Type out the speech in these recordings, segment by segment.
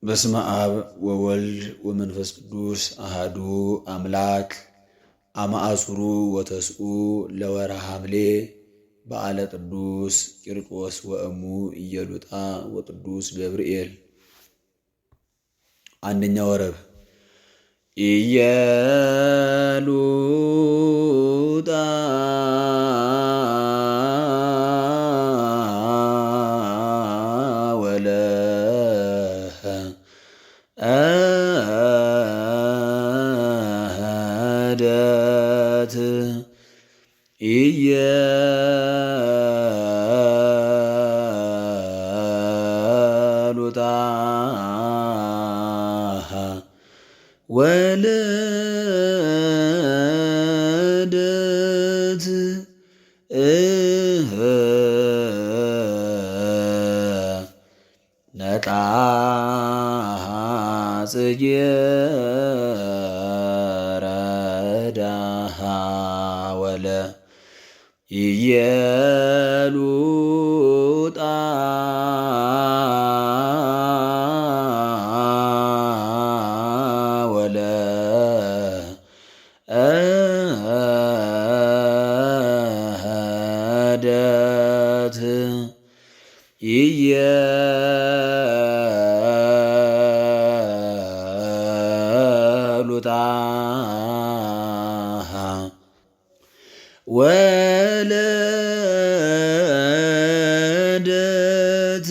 በስመ አብ ወወልድ ወመንፈስ ቅዱስ አሃዱ አምላክ አማአሱሩ ወተስኡ ለወርኃ ሐምሌ በዓለ ቅዱስ ቂርቆስ ወእሙ ኢየሉጣ ወቅዱስ ገብርኤል። አንደኛ ወረብ ኢየሉጣ ወለደት ኢየሉጣ ወለደት ነቃ ጽጌ ረዳሃ ወለ ኢየሉጣ ወለደት ኢየሉጣ ወለደት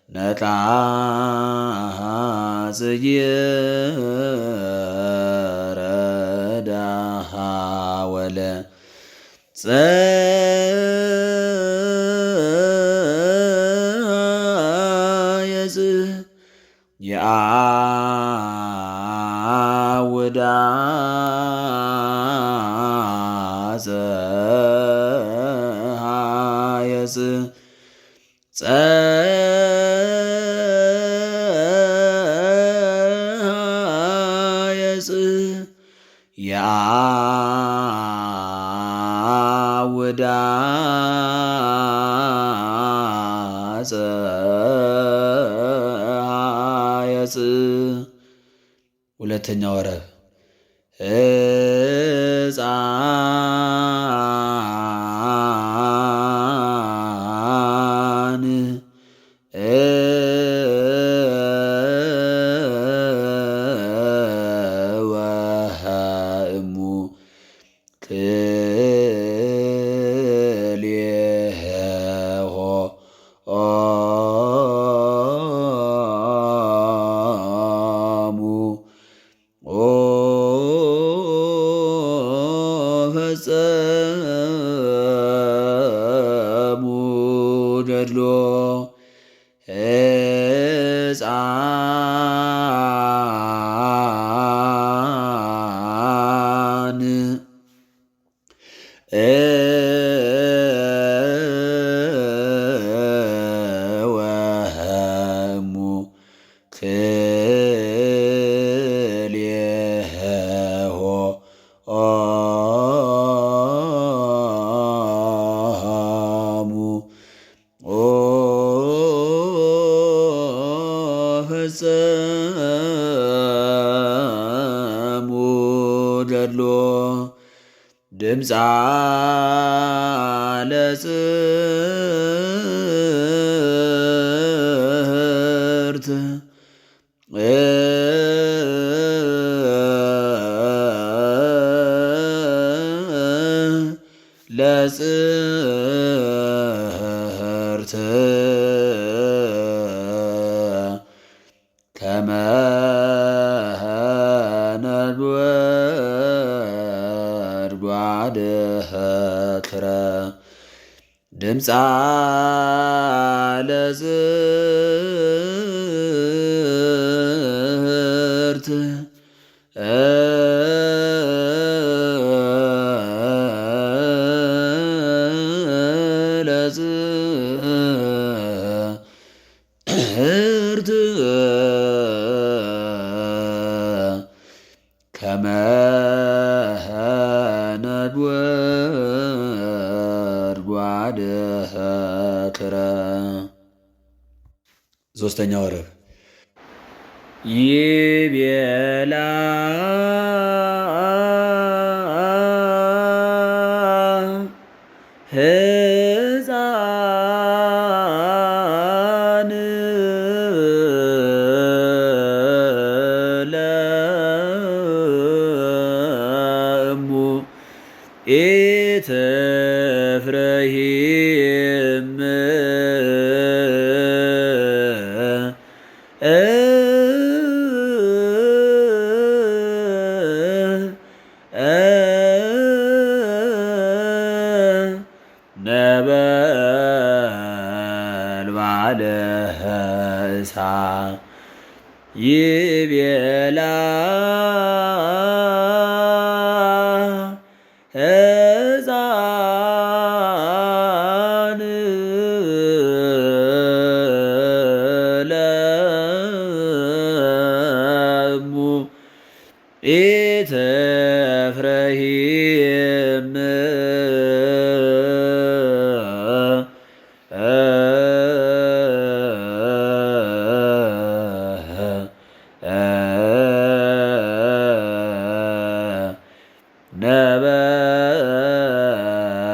ነቃ ጽጌ ረዳሃ ወለ ጸየጽ የአውዳ ጸየጽ ጸየጽ የአውዳ ጸየጽ። ሁለተኛ ወረብ ሕፃን ወእሙ ክልኤሆ ፈጸሙ ገድሎ ሕፃን ወእሙ ክልኤሆ ፈጸሙ ገድሎ ድምፃ ለጽርት ለጽርት ከመ ነጎድጓድ ህትረ ድምፃ ለጽርት ለጽርት ከመ ነጎድጓድ ዘኸትረ ሶስተኛ ወረብ ይቤላ ሕፃን ለእሙ ኢትፍረሂም ነበልባለ እሳት ይቤላ ሕፃን ለእሙ ኢትፍረሂም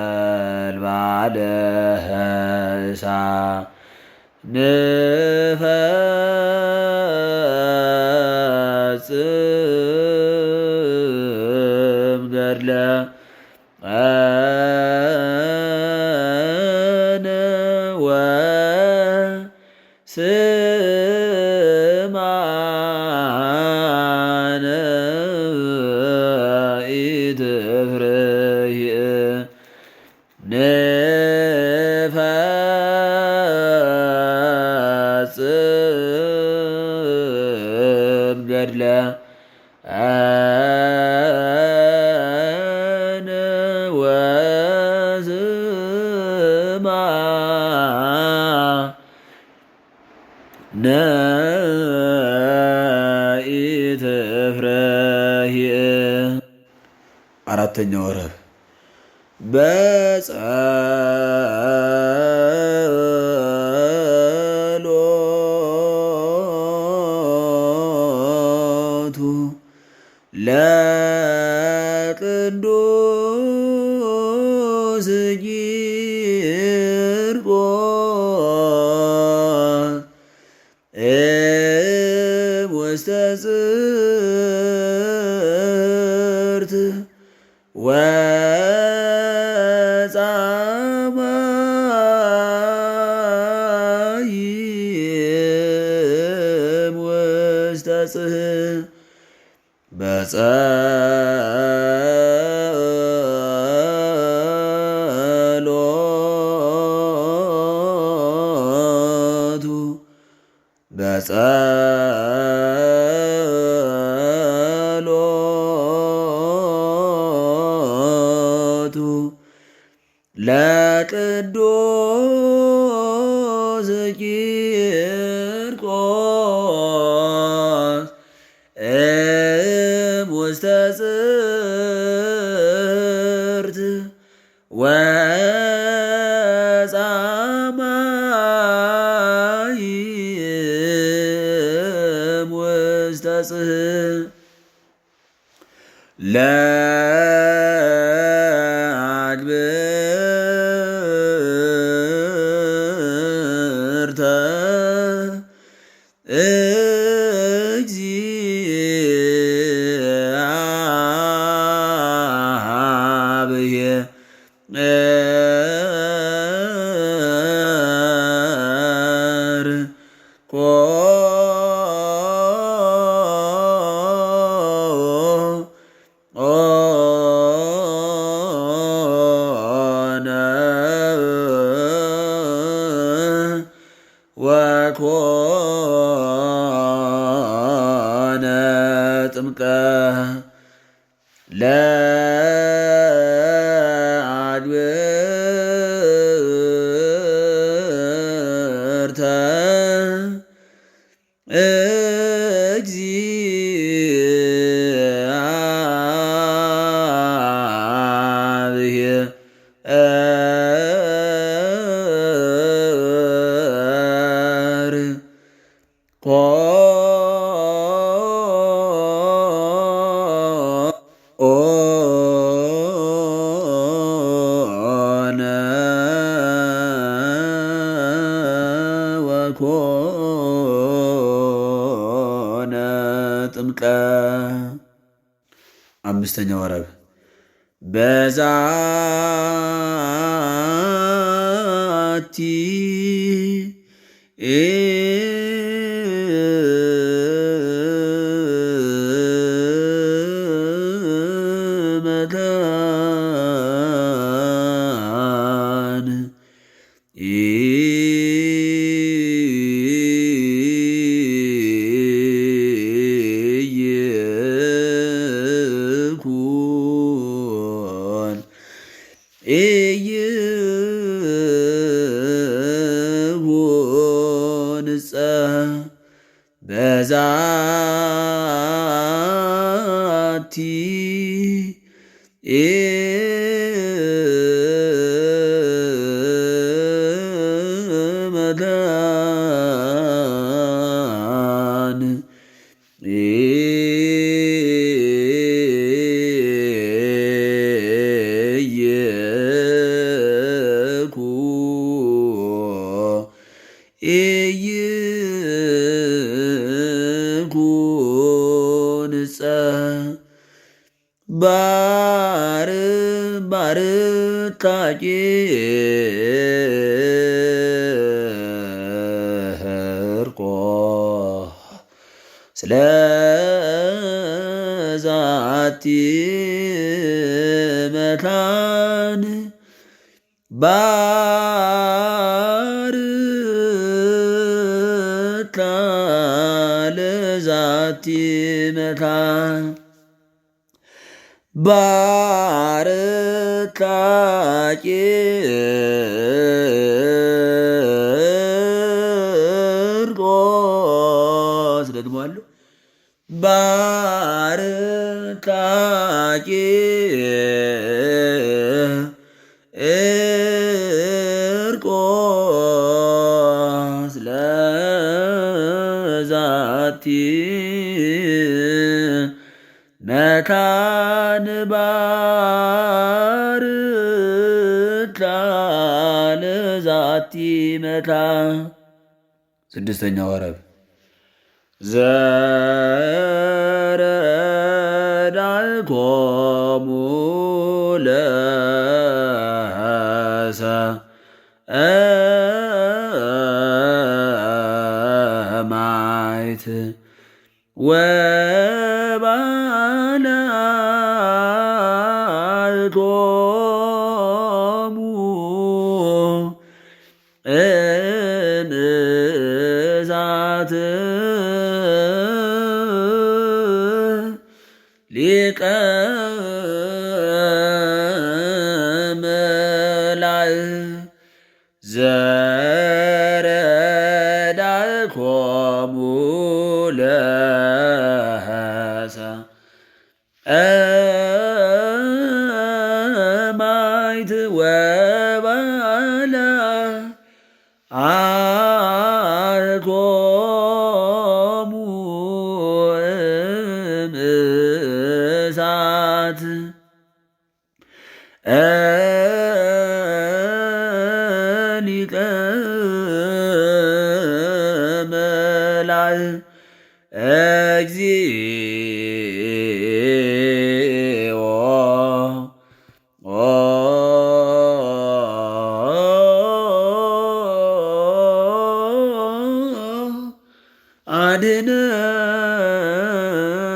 ነበልባለ እሳት ንፈጽም ገድለ አነ ወስምዓነ ኢትፍርሂም ንፈጽም ገድለ አነ ወስምዓነ ኢትፍርሂም አራተኛ ወረብ በጸሎቱ ለቅዱስ ቂርቆስ እምውስተ ጽርት ወጻማይም ውስተ ጽሕም በጸሎቱ በጸሎቱ ለቅዱስ ቂርቆስ እምውስተ ጽርት ወጻማይም ውስተ ጽሕም ለአግብርተ እግዚአብሔር ወኮነ ጥምቀ ለአግብርተ እግዚአብሔር 5ኛው ረብ በዛቲ መካን ኢይኩን ኢይኩንጸ በዛቲ መካን ኢይኩንጸ ባርታቂ ህርቆ ስለዛቲ መካን ባርታ ለዛቲ መካን ባርታቂ ርቆስ ደግሞአለሁ ባርታቂ ርቆስ ለዛቲ መካን ባርታ ለዛቲ መካን 6ኛው ረብ ዘረዳይኮሙ ለሰማዕት ወባልዓቶሙ እምእሳት ሊቀ መላእክት ዘረዳይኮሙ ለሰማዕት ወባልዓቶሙ እምእሳት ሊቀ መላእክት እግዚኦ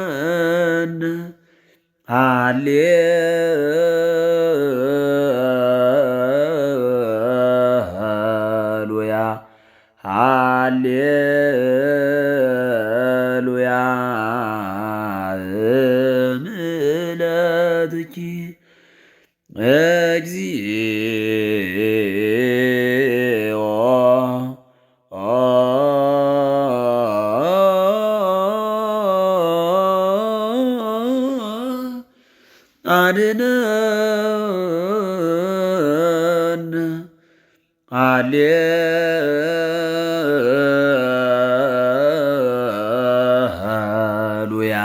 አድኅነነ ሃሌሉያ ሃሌሉያ እምዕለትኪ እግዚኦ አድኅነነ ሃሌሉያ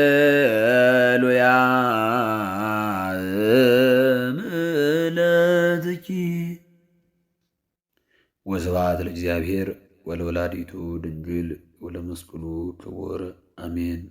ሃሌሉያ እምዕለትኪ። ወስብሐት ለእግዚአብሔር ወለወላዲቱ ድንግል ወለመስቀሉ ክቡር አሜን።